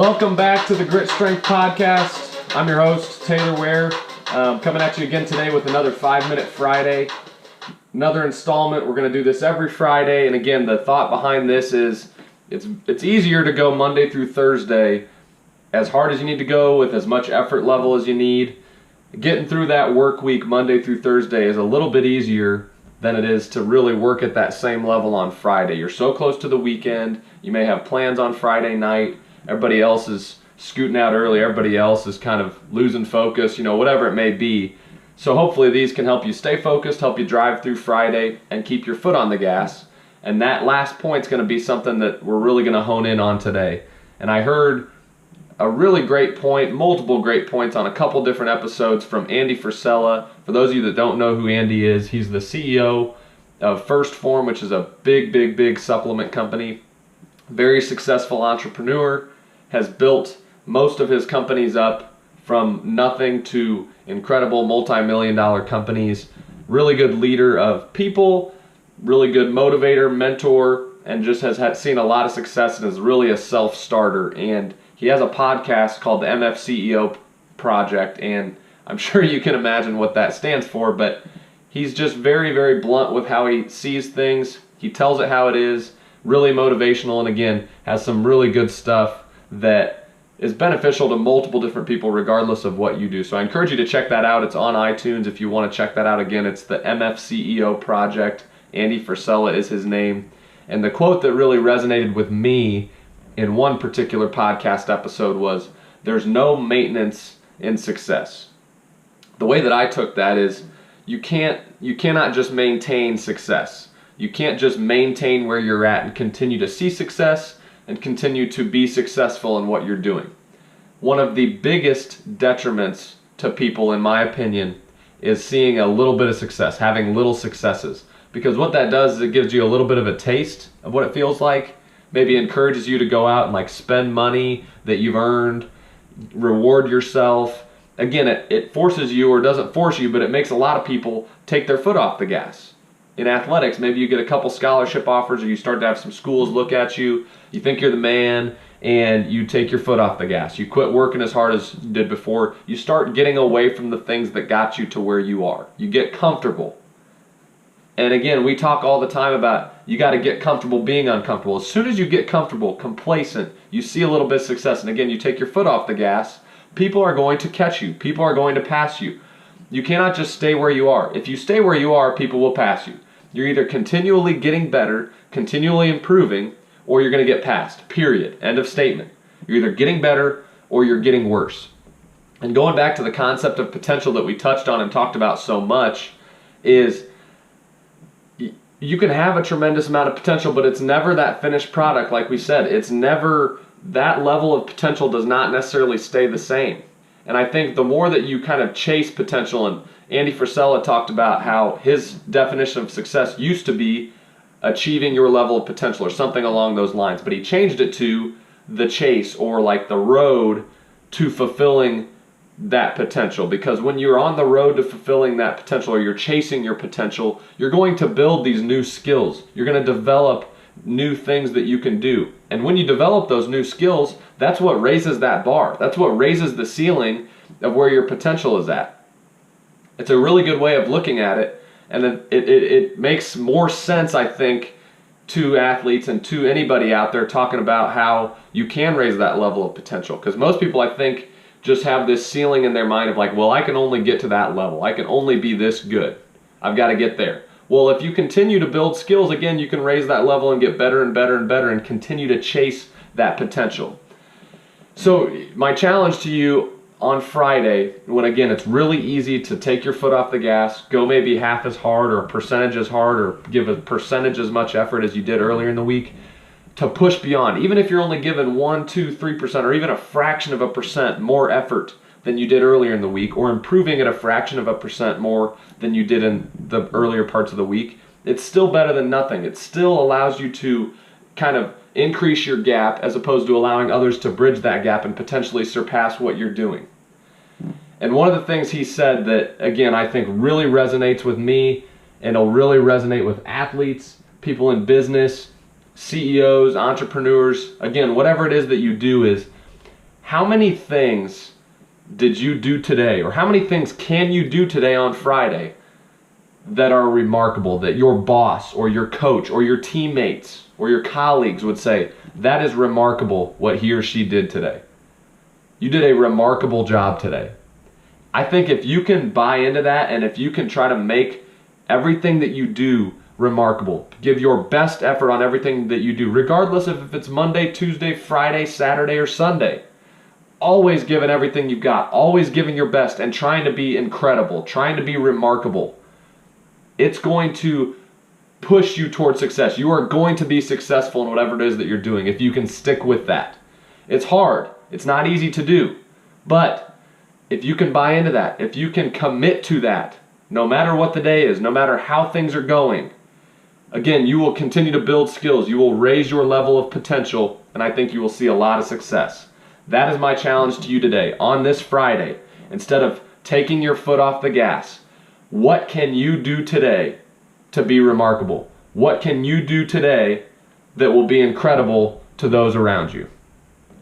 Welcome back to the Grit Strength Podcast. I'm your host, Taylor Ware, coming at you again today with another 5-Minute Friday. Another installment. We're going to do this every Friday, and again, the thought behind this is it's easier to go Monday through Thursday as hard as you need to go with as much effort level as you need. Getting through that work week Monday through Thursday is a little bit easier than it is to really work at that same level on Friday. You're so close to the weekend. You may have plans on Friday night. Everybody else is scooting out early. Everybody else is kind of losing focus, whatever it may be. So hopefully these can help you stay focused, help you drive through Friday, and keep your foot on the gas. And that last point's going to be something that we're really going to hone in on today. And I heard a really great point, multiple great points on a couple different episodes from Andy Frisella. For those of you that don't know who Andy is, he's the CEO of First Form, which is a big supplement company. Very successful entrepreneur, has built most of his companies up from nothing to incredible multi-million-dollar companies. Really good leader of people, really good motivator, mentor, and just has seen a lot of success and is really a self-starter. And he has a podcast called the MFCEO Project, and I'm sure you can imagine what that stands for, but he's just very blunt with how he sees things. He tells it how it is. Really motivational, and again, has some really good stuff that is beneficial to multiple different people regardless of what you do. So I encourage you to check that out. It's on iTunes if you want to check that out. Again, it's the MFCEO Project. Andy Frisella is his name. And the quote that really resonated with me in one particular podcast episode was, "There's no maintenance in success." The way that I took that is you cannot just maintain success. You can't just maintain where you're at and continue to see success and continue to be successful in what you're doing. One of the biggest detriments to people, in my opinion, is seeing a little bit of success, having little successes. Because what that does is it gives you a little bit of a taste of what it feels like, maybe encourages you to go out and spend money that you've earned, reward yourself. Again, it forces you, or doesn't force you, but it makes a lot of people take their foot off the gas. In athletics, maybe you get a couple scholarship offers, or you start to have some schools look at you, you think you're the man, and you take your foot off the gas. You quit working as hard as you did before. You start getting away from the things that got you to where you are. You get comfortable. And again, we talk all the time about you got to get comfortable being uncomfortable. As soon as you get comfortable, complacent, you see a little bit of success, and again, you take your foot off the gas, people are going to catch you. People are going to pass you. You cannot just stay where you are. If you stay where you are, people will pass you. You're either continually getting better, continually improving, or you're going to get passed, period. End of statement. You're either getting better or you're getting worse. And going back to the concept of potential that we touched on and talked about so much is you can have a tremendous amount of potential, but it's never that finished product. Like we said, it's never, that level of potential does not necessarily stay the same. And I think the more that you kind of chase potential, and Andy Frisella talked about how his definition of success used to be achieving your level of potential or something along those lines, but he changed it to the chase, or the road to fulfilling that potential. Because when you're on the road to fulfilling that potential, or you're chasing your potential, you're going to build these new skills. You're going to develop new things that you can do. And when you develop those new skills, that's what raises that bar. That's what raises the ceiling of where your potential is at. It's a really good way of looking at it, and it makes more sense, I think, to athletes and to anybody out there talking about how you can raise that level of potential. Because most people, I think, just have this ceiling in their mind of well, I can only get to that level. I can only be this good. I've got to get there. Well, if you continue to build skills, again, you can raise that level and get better and better and better and continue to chase that potential. So my challenge to you on Friday, when again, it's really easy to take your foot off the gas, go maybe half as hard or a percentage as hard, or give a percentage as much effort as you did earlier in the week, to push beyond. Even if you're only given 1%, 2%, 3%, or even a fraction of a percent more effort than you did earlier in the week, or improving at a fraction of a percent more than you did in the earlier parts of the week, it's still better than nothing. It still allows you to kind of increase your gap, as opposed to allowing others to bridge that gap and potentially surpass what you're doing. And one of the things he said that, again, I think really resonates with me, and it'll really resonate with athletes, people in business, CEOs, entrepreneurs, again, whatever it is that you do, is how many things did you do today, or how many things can you do today on Friday that are remarkable, that your boss or your coach or your teammates or your colleagues would say, that is remarkable what he or she did today? You did a remarkable job today. I think if you can buy into that, and if you can try to make everything that you do remarkable, give your best effort on everything that you do, regardless of if it's Monday, Tuesday, Friday, Saturday, or Sunday, always giving everything you've got, always giving your best and trying to be incredible, trying to be remarkable, it's going to push you towards success. You are going to be successful in whatever it is that you're doing if you can stick with that. It's hard. It's not easy to do. But if you can buy into that, if you can commit to that, no matter what the day is, no matter how things are going, again, you will continue to build skills. You will raise your level of potential, and I think you will see a lot of success. That is my challenge to you today. On this Friday, instead of taking your foot off the gas, what can you do today to be remarkable? What can you do today that will be incredible to those around you?